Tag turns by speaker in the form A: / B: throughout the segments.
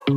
A: Good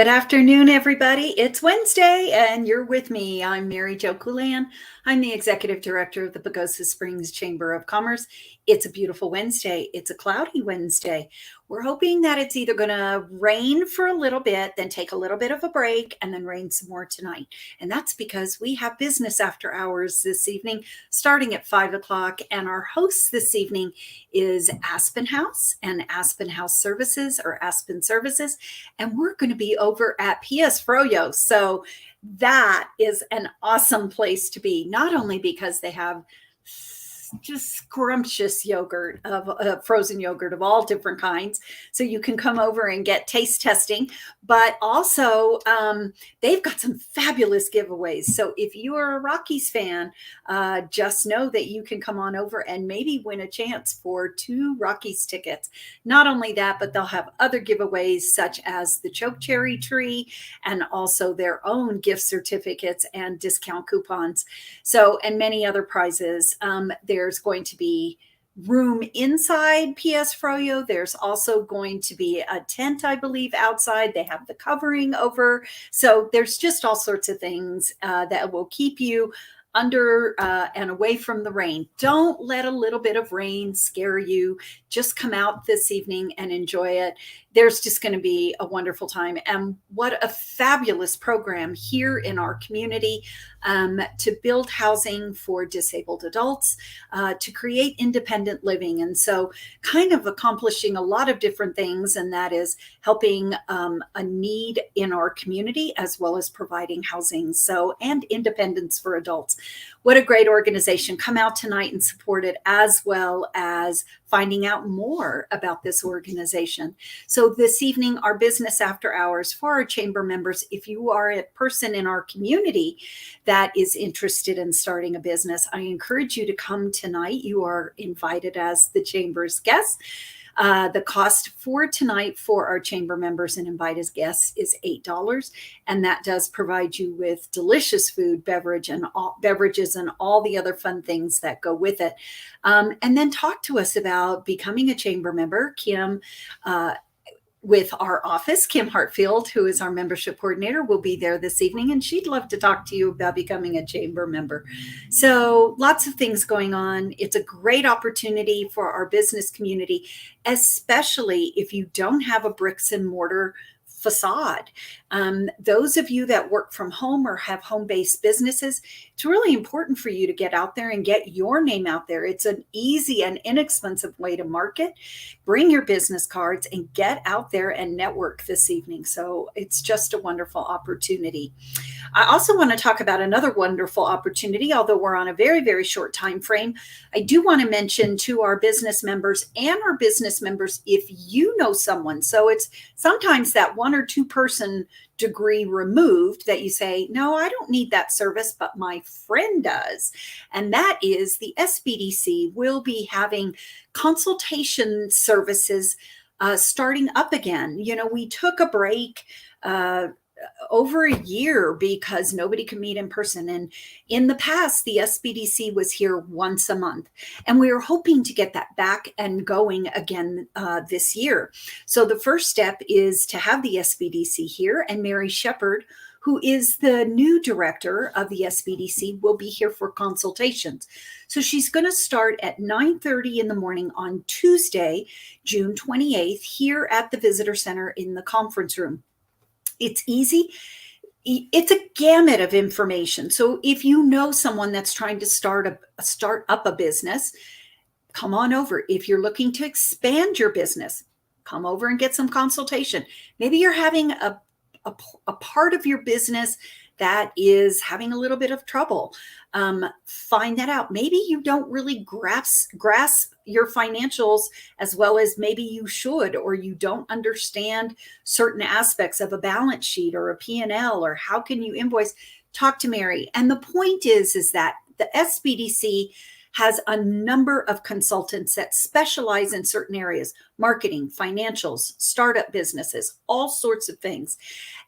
A: afternoon, everybody. It's Wednesday, and you're with me. I'm Mary Jo Coulehan. I'm the Executive Director of the Pagosa Springs Chamber of Commerce. It's a beautiful Wednesday. It's a cloudy Wednesday. We're hoping that it's either going to rain for a little bit, then take a little bit of a break, and then rain some more tonight. And that's because we have business after hours this evening, starting at 5 o'clock. And our host this evening is Aspen House and Aspen House Services, or Aspen Services. And we're going to be over at PS Froyo. So that is an awesome place to be, not only because they have just scrumptious yogurt of frozen yogurt of all different kinds. So you can come over and get taste testing, but also they've got some fabulous giveaways. So if you are a Rockies fan, just know that you can come on over and maybe win a chance for 2 Rockies tickets. Not only that, but they'll have other giveaways such as the choke cherry tree and also their own gift certificates and discount coupons. So, and many other prizes. There's going to be room inside PS Froyo. There's also going to be a tent, I believe, outside. They have the covering over. So there's just all sorts of things that will keep you under and away from the rain. Don't let a little bit of rain scare you. Just come out this evening and enjoy it. There's just going to be a wonderful time. And what a fabulous program here in our community to build housing for disabled adults, to create independent living. And so kind of accomplishing a lot of different things, and that is helping a need in our community as well as providing housing. So, and independence for adults. What a great organization. Come out tonight and support it, as well as finding out more about this organization. So this evening, our business after hours for our chamber members, if you are a person in our community that is interested in starting a business, I encourage you to come tonight. You are invited as the chamber's guest. The cost for tonight for our chamber members and invited guests is $8, and that does provide you with delicious food, beverages, and all the other fun things that go with it. And then talk to us about becoming a chamber member. Kim, with our office, Kim Hartfield, who is our membership coordinator, will be there this evening, and she'd love to talk to you about becoming a chamber member. So lots of things going on. It's a great opportunity for our business community, especially if you don't have a bricks and mortar facade. Those of you that work from home or have home-based businesses, it's really important for you to get out there and get your name out there. It's an easy and inexpensive way to market. Bring your business cards and get out there and network this evening. So it's just a wonderful opportunity. I also want to talk about another wonderful opportunity, although we're on a very, very short time frame. I do want to mention to our business members, if you know someone, so it's sometimes that 1 or 2 person degree removed that you say, no, I don't need that service, but my friend does. And that is the SBDC will be having consultation services starting up again. You know, we took a break over a year because nobody could meet in person. And in the past, the SBDC was here once a month, and we were hoping to get that back and going again this year. So the first step is to have the SBDC here, and Mary Shepard, who is the new director of the SBDC, will be here for consultations. So she's going to start at 9:30 in the morning on Tuesday, June 28th, here at the Visitor Center in the conference room. It's easy. It's a gamut of information. So if you know someone that's trying to start up a business, come on over. If you're looking to expand your business, come over and get some consultation. Maybe you're having a part of your business that is having a little bit of trouble. Find that out. Maybe you don't really grasp your financials as well as maybe you should, or you don't understand certain aspects of a balance sheet or a P&L, or how can you invoice. Talk to Mary. And the point is that the SBDC has a number of consultants that specialize in certain areas: marketing, financials, startup businesses, all sorts of things.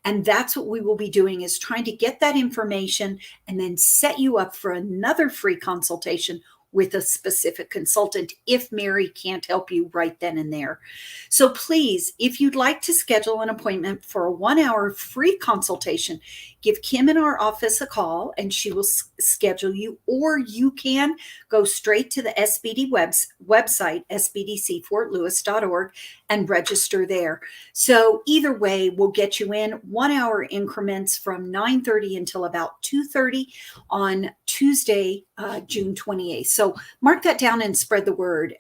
A: And that's what we will be doing, is trying to get that information and then set you up for another free consultation with a specific consultant if Mary can't help you right then and there. So please, if you'd like to schedule an appointment for a 1-hour free consultation, give Kim in our office a call and she will schedule you, or you can go straight to the SBD website, sbdcfortlewis.org, and register there. So either way, we'll get you in 1-hour increments from 9:30 until about 2:30 on Tuesday, June 28th. So mark that down and spread the word.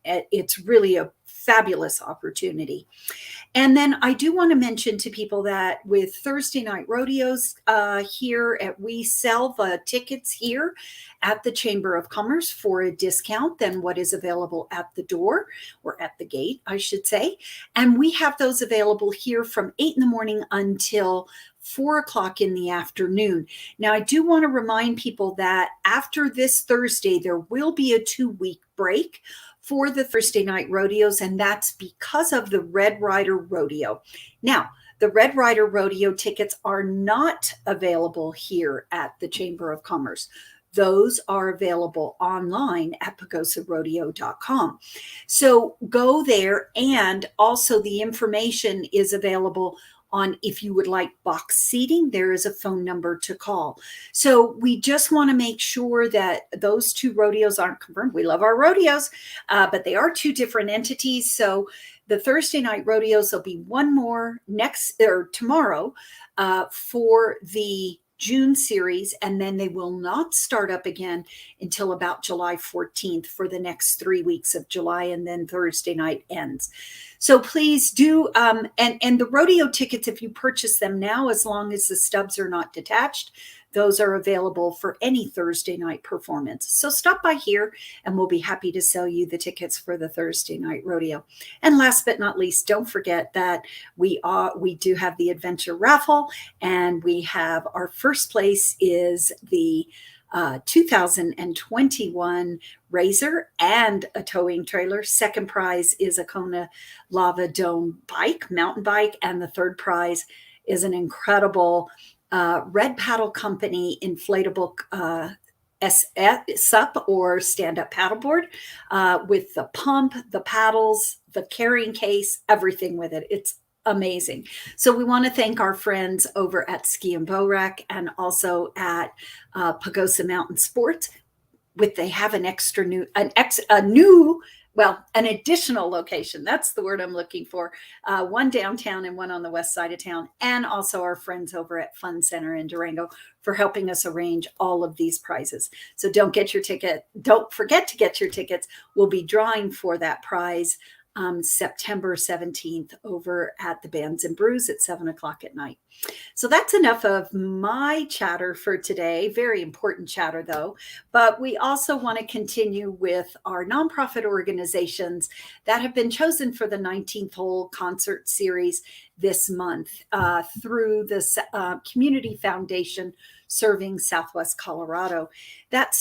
A: It's really a fabulous opportunity. And then I do want to mention to people that with Thursday night rodeos we sell the tickets here at the Chamber of Commerce for a discount than what is available at the door, or at the gate, I should say. And we have those available here from 8 in the morning until 4 o'clock in the afternoon. Now, I do want to remind people that after this Thursday, there will be a 2-week break for the Thursday night rodeos, and that's because of the Red Rider Rodeo. Now, the Red Rider Rodeo tickets are not available here at the Chamber of Commerce. Those are available online at pagosarodeo.com. So go there, and also the information is available on, if you would like box seating, there is a phone number to call. So we just want to make sure that those two rodeos aren't confirmed. We love our rodeos, but they are two different entities. So the Thursday night rodeos, there'll be one more tomorrow for the June series, and then they will not start up again until about July 14th for the next 3 weeks of July, and then Thursday night ends. So please do, and the rodeo tickets, if you purchase them now, as long as the stubs are not detached, those are available for any Thursday night performance. So stop by here and we'll be happy to sell you the tickets for the Thursday night rodeo. And last but not least, don't forget that we do have the adventure raffle, and we have our first place is the 2021 Razor and a towing trailer. Second prize is a Kona Lava Dome mountain bike, and the third prize is an incredible Red Paddle Company inflatable SUP or stand-up paddleboard with the pump, the paddles, the carrying case, everything with it. It's amazing. So we want to thank our friends over at Ski and Bow Rack, and also at Pagosa Mountain Sports. They have an additional location. That's the word I'm looking for. One downtown and one on the west side of town. And also our friends over at Fun Center in Durango for helping us arrange all of these prizes. So don't forget to get your tickets. We'll be drawing for that prize September 17th over at the Bands and Brews at 7 o'clock at night. So that's enough of my chatter for today. Very important chatter, though. But we also want to continue with our nonprofit organizations that have been chosen for the 19th hole concert series this month through the Community Foundation serving Southwest Colorado. That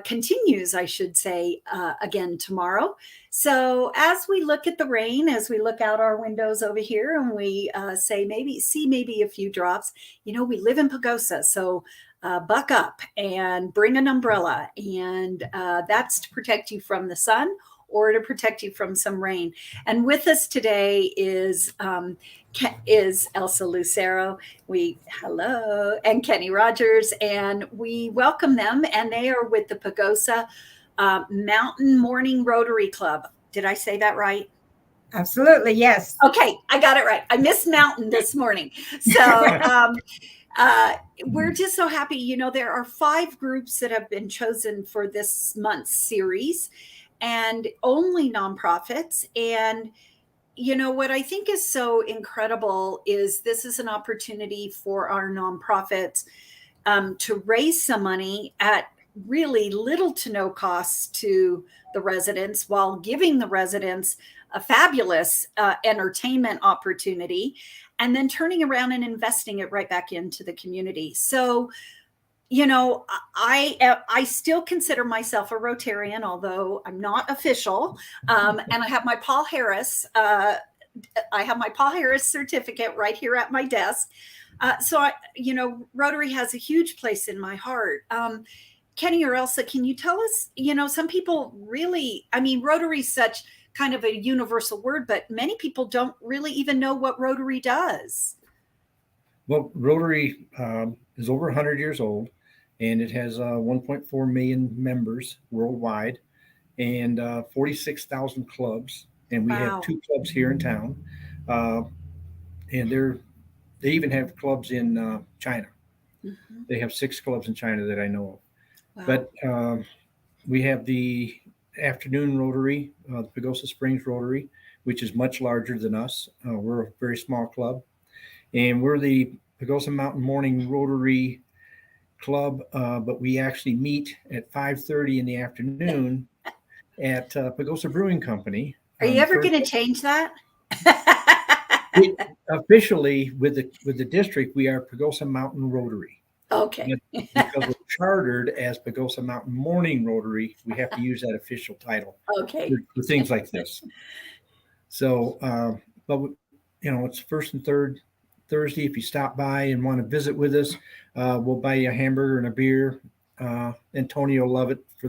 A: continues, I should say, again tomorrow. So as we look at the rain, as we look out our windows over here, and we see maybe a few drops, we live in Pagosa, so buck up and bring an umbrella, and that's to protect you from the sun or to protect you from some rain. And with us today is Elsa Lucero, and Kenny Rogers, and we welcome them, and they are with the Pagosa Mountain Morning Rotary Club. Did I say that right?
B: Absolutely, yes.
A: Okay, I got it right. I missed mountain this morning. So we're just so happy. There are 5 groups that have been chosen for this month's series, and only nonprofits. And what I think is so incredible is this is an opportunity for our nonprofits to raise some money at really little to no cost to the residents, while giving the residents a fabulous entertainment opportunity, and then turning around and investing it right back into the community. So I still consider myself a Rotarian, although I'm not official. And I have my Paul Harris. I have my Paul Harris certificate right here at my desk. Rotary has a huge place in my heart. Kenny or Elsa, can you tell us, some people really, Rotary is such kind of a universal word, but many people don't really even know what Rotary does.
C: Well, Rotary is over 100 years old, and it has 1.4 million members worldwide and 46,000 clubs. And we have 2 clubs here in town. And they even have clubs in China. Mm-hmm. They have 6 clubs in China that I know of. Wow. But we have the afternoon Rotary, the Pagosa Springs Rotary, which is much larger than us. We're a very small club. And we're the Pagosa Mountain Morning Rotary Club, but we actually meet at 5:30 in the afternoon at Pagosa Brewing Company.
A: Are you ever going to change that?
C: Officially, with the district, we are Pagosa Mountain Rotary.
A: Okay.
C: Because we're chartered as Pagosa Mountain Morning Rotary, we have to use that official title.
A: Okay.
C: For things like this. So, but it's first and third Thursday. If you stop by and want to visit with us, we'll buy you a hamburger and a beer. And Tony will love it for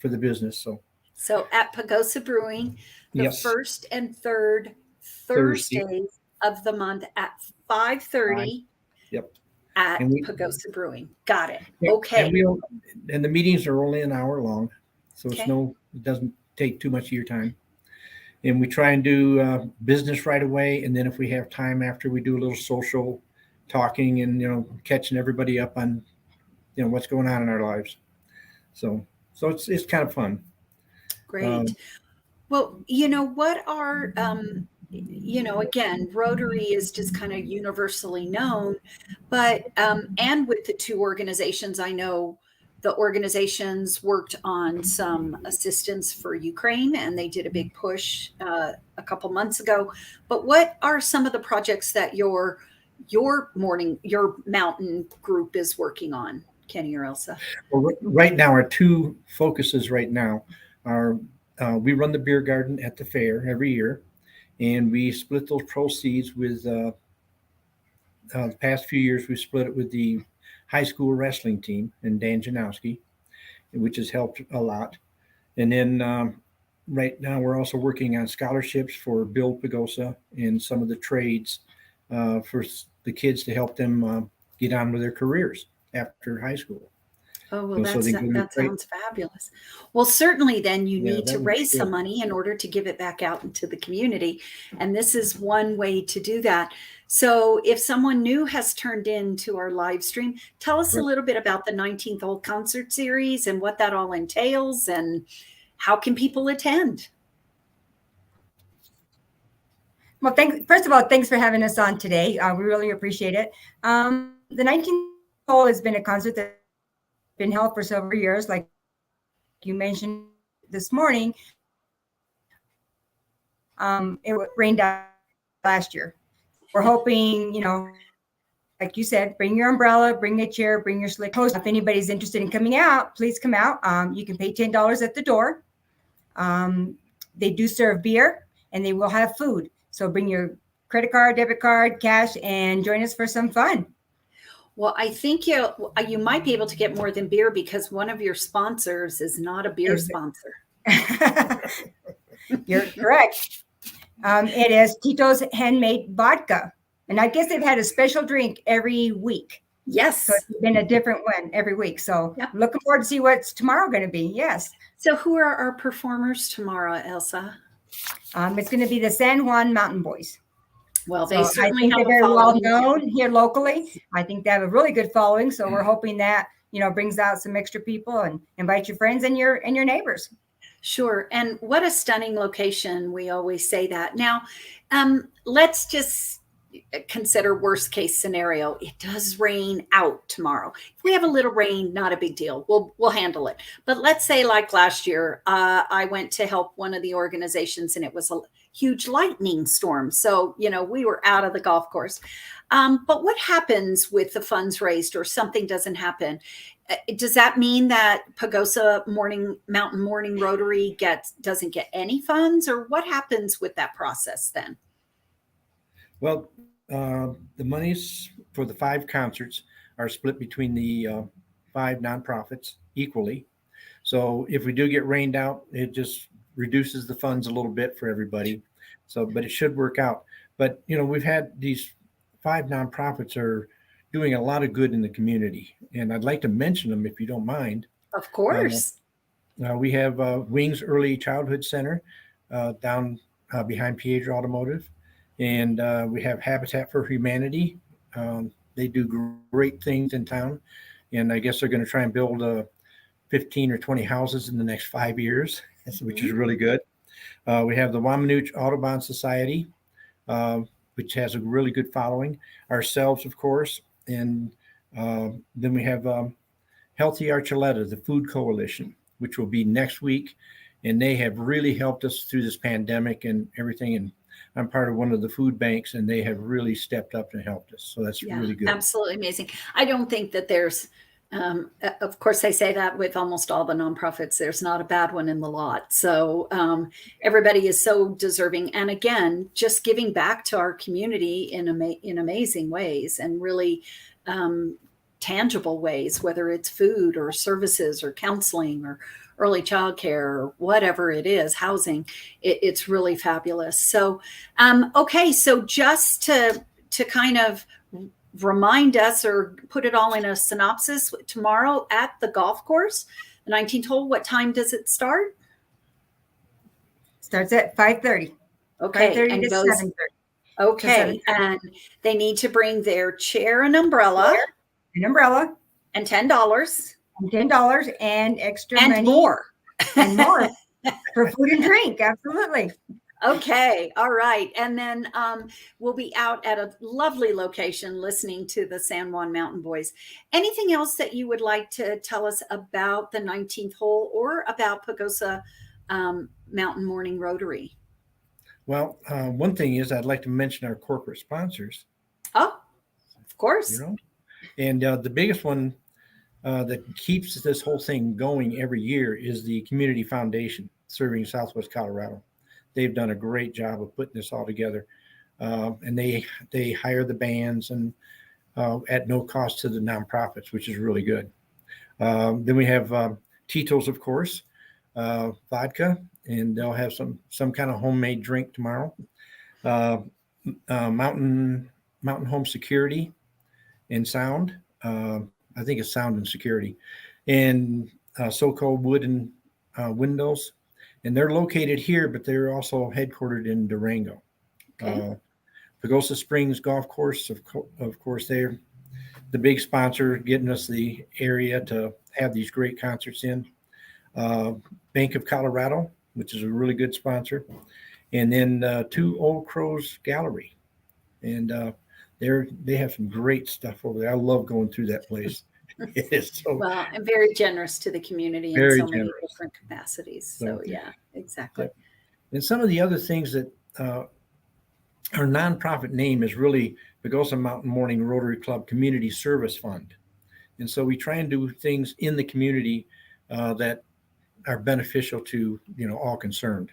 C: the business.
A: So at Pagosa Brewing, the
C: yes.
A: first and third Thursdays of the month at 5:30.
C: Yep.
A: At Pagosa Brewing. Got it. Yeah, okay.
C: And the meetings are only an hour long, so it doesn't take too much of your time. And we try and do business right away, and then if we have time after, we do a little social talking and catching everybody up on what's going on in our lives. So it's kind of fun.
A: Great. Well, what are again, Rotary is just kind of universally known, but and with the 2 organizations, I know the organizations worked on some assistance for Ukraine, and they did a big push a couple months ago. But what are some of the projects that your mountain group is working on, Kenny or Elsa?
C: Well, right now, our 2 focuses right now are we run the beer garden at the fair every year, and we split those proceeds with the past few years. We split it with the high school wrestling team and Dan Janowski, which has helped a lot. And then right now we're also working on scholarships for Build Pagosa and some of the trades for the kids to help them get on with their careers after high school.
A: Oh, well, that sounds fabulous. Well, certainly then you need to raise some money in order to give it back out into the community. And this is one way to do that. So if someone new has turned into our live stream, tell us a little bit about the 19th Hole Concert Series and what that all entails and how can people attend?
B: Well, first of all, thanks for having us on today. We really appreciate it. The 19th Hole has been a concert that's been held for several years, like you mentioned this morning. It rained out last year. We're hoping, like you said, bring your umbrella, bring a chair, bring your slick hose. If anybody's interested in coming out, please come out. You can pay $10 at the door. They do serve beer and they will have food. So bring your credit card, debit card, cash, and join us for some fun.
A: Well, I think you might be able to get more than beer because one of your sponsors is not a beer sponsor.
B: You're correct. It is Tito's Handmade Vodka. And I guess they've had a special drink every week.
A: Yes.
B: So it's been a different one every week. So looking forward to see what's tomorrow going to be. Yes.
A: So who are our performers tomorrow, Elsa?
B: It's going to be the San Juan Mountain Boys.
A: Well, they certainly
B: have they're very well known here locally. I think they have a really good following. So we're hoping that, brings out some extra people and invite your friends and your neighbors.
A: Sure. And what a stunning location. We always say that. Now, let's just consider worst case scenario. It does rain out tomorrow. If we have a little rain, not a big deal. We'll handle it. But let's say like last year, I went to help one of the organizations and it was a huge lightning storm. So, we were out of the golf course. But what happens with the funds raised or something doesn't happen? does that mean that Pagosa Mountain Morning Rotary doesn't get any funds, or what happens with that process then?
C: Well, the monies for the 5 concerts are split between the 5 nonprofits equally. So if we do get rained out, it just reduces the funds a little bit for everybody. So, but it should work out. But we've had these 5 nonprofits are doing a lot of good in the community, and I'd like to mention them if you don't mind.
A: Of course.
C: We have Wings Early Childhood Center down behind Piedra Automotive, and we have Habitat for Humanity. They do great things in town, and I guess they're going to try and build 15 or 20 houses in the next 5 years, which is really good. We have the Wamanooch Audubon Society, which has a really good following. Ourselves, of course, and then we have Healthy Archuleta, the Food Coalition, which will be next week, and they have really helped us through this pandemic and everything. And I'm part of one of the food banks, and they have really stepped up and helped us. So that's really good.
A: Absolutely amazing. I don't think that there's, of course, I say that with almost all the nonprofits, there's not a bad one in the lot. So everybody is so deserving. And again, just giving back to our community in amazing ways, and really tangible ways, whether it's food or services or counseling or early childcare or whatever it is, housing. It's really fabulous. So, okay. So just to kind of remind us or put it all in a synopsis, tomorrow at the golf course, the 19th hole, what time does it start?
B: Starts at 5:30.
A: Okay.
B: 5:30
A: and
B: to
A: goes
B: 7:30.
A: Okay. And they need to bring their chair and umbrella.
B: An umbrella.
A: And $10.
B: And $10 and extra
A: and
B: money.
A: More.
B: And more for food and drink. Absolutely.
A: Okay. All right. And then we'll be out at a lovely location listening to the San Juan Mountain Boys. Anything else that you would like to tell us about the 19th hole or about Pagosa Mountain Morning Rotary?
C: Well, one thing is I'd like to mention our corporate sponsors.
A: Oh, of course.
C: And the biggest one that keeps this whole thing going every year is the Community Foundation serving Southwest Colorado. They've done a great job of putting this all together, and they hire the bands and at no cost to the nonprofits, which is really good. Then we have Tito's, of course, vodka, and they'll have some kind of homemade drink tomorrow. Mountain Home Security and Sound. I think it's Sound and Security, and SoCo Wood and Windows. And they're located here, but they're also headquartered in Durango.
A: Okay.
C: Pagosa Springs Golf Course, of course, they're the big sponsor, getting us the area to have these great concerts in. Bank of Colorado, which is a really good sponsor. And then 2 Old Crows Gallery. And they have some great stuff over there. I love going through that place. It is so
A: well, and very generous to the community in so many different capacities. So yeah, exactly.
C: Yeah. And some of the other things that our nonprofit name is really Pagosa Mountain Morning Rotary Club Community Service Fund. And so we try and do things in the community that are beneficial to all concerned,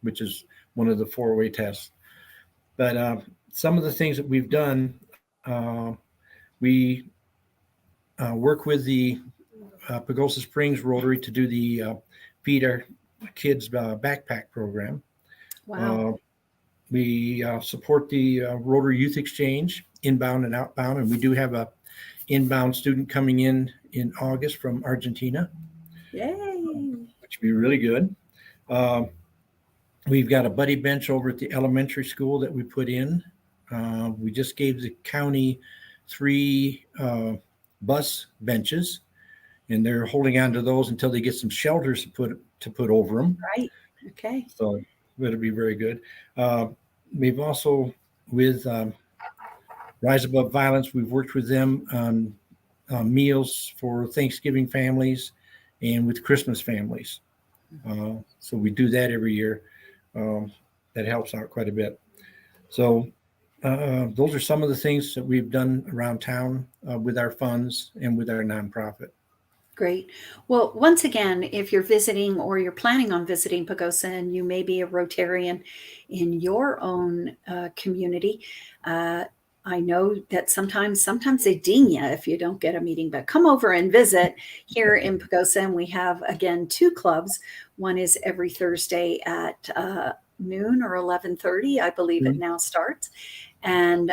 C: which is one of the 4-way tests. But some of the things that we've done, we work with the Pagosa Springs Rotary to do the Feed Our Kids backpack program.
A: Wow.
C: We support the Rotary Youth Exchange, inbound and outbound, and we do have a inbound student coming in August from Argentina.
A: Yay!
C: Which would be really good. We've got a buddy bench over at the elementary school that we put in. We just gave the county 3 bus benches, and they're holding on to those until they get some shelters to put over them.
A: Right. Okay.
C: So it'll be very good. We've also, with Rise Above Violence, we've worked with them on meals for Thanksgiving families and with Christmas families. So we do that every year. That helps out quite a bit. So those are some of the things that we've done around town with our funds and with our nonprofit.
A: Great. Well, once again, if you're visiting or you're planning on visiting Pagosa and you may be a Rotarian in your own community, I know that sometimes they ding you if you don't get a meeting, but come over and visit here in Pagosa. And we have, again, 2 clubs. One is every Thursday at noon or 11:30, I believe it now starts. And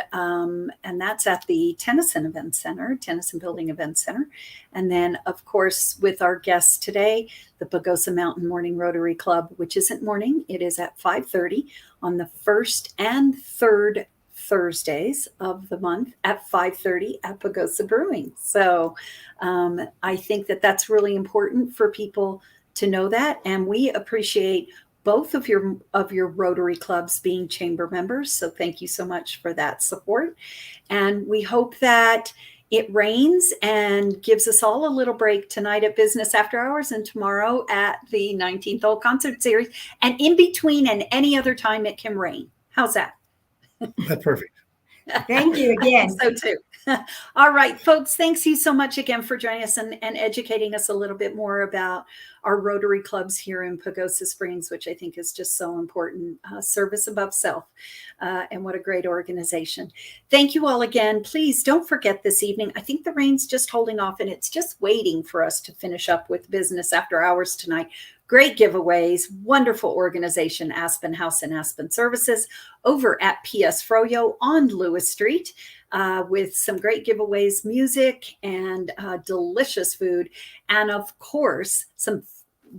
A: that's at the Tennyson Building Event Center. And then, of course, with our guests today, the Pagosa Mountain Morning Rotary Club, which isn't morning, it is at 5:30 on the first and third Thursdays of the month at 5:30 at Pagosa Brewing. So I think that that's really important for people to know that. And we appreciate both of your Rotary clubs being chamber members. So thank you so much for that support. And we hope that it rains and gives us all a little break tonight at Business After Hours and tomorrow at the 19th Hole Concert Series. And in between and any other time it can rain. How's that?
C: That's perfect.
B: Thank you again.
A: So too. All right, folks, thanks you so much again for joining us and educating us a little bit more about our Rotary clubs here in Pagosa Springs, which I think is just so important. Service above self. And what a great organization. Thank you all again. Please don't forget this evening. I think the rain's just holding off and it's just waiting for us to finish up with Business After Hours tonight. Great giveaways, wonderful organization, Aspen House and Aspen Services over at PS Froyo on Lewis Street with some great giveaways, music and delicious food. And of course, some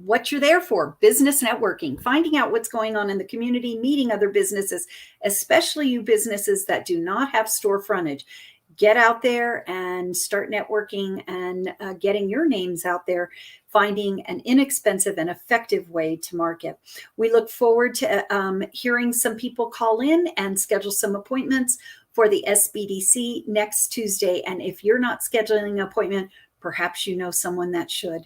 A: what you're there for, business networking, finding out what's going on in the community, meeting other businesses, especially you businesses that do not have store frontage. Get out there and start networking and getting your names out there, finding an inexpensive and effective way to market. We look forward to hearing some people call in and schedule some appointments for the SBDC next Tuesday. And if you're not scheduling an appointment, perhaps you know someone that should.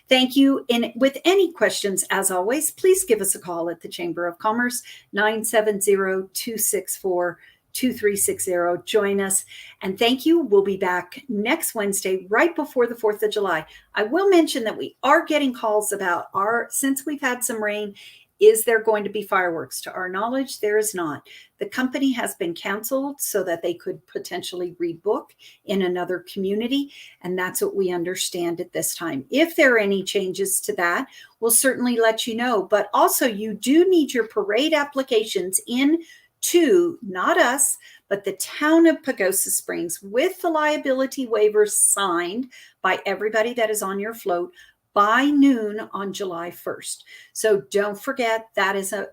A: Thank you. And with any questions, as always, please give us a call at the Chamber of Commerce, 970-264-2360. Join us. And thank you. We'll be back next Wednesday, right before the 4th of July. I will mention that we are getting calls about since we've had some rain, is there going to be fireworks? To our knowledge, there is not. The company has been canceled so that they could potentially rebook in another community. And that's what we understand at this time. If there are any changes to that, we'll certainly let you know. But also, you do need your parade applications in to not us, but the town of Pagosa Springs with the liability waivers signed by everybody that is on your float by noon on July 1st. So don't forget that is a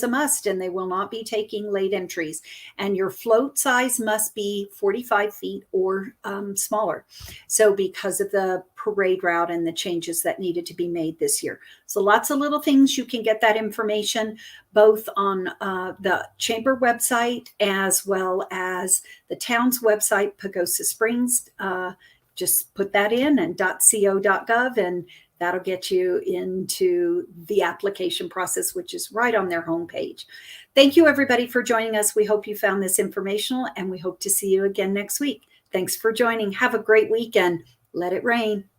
A: must, and they will not be taking late entries. And your float size must be 45 feet or smaller. So because of the parade route and the changes that needed to be made this year. So lots of little things. You can get that information both on the chamber website as well as the town's website, Pagosa Springs. Just put that in and .co.gov, and that'll get you into the application process, which is right on their homepage. Thank you, everybody, for joining us. We hope you found this informational, and we hope to see you again next week. Thanks for joining. Have a great weekend. Let it rain.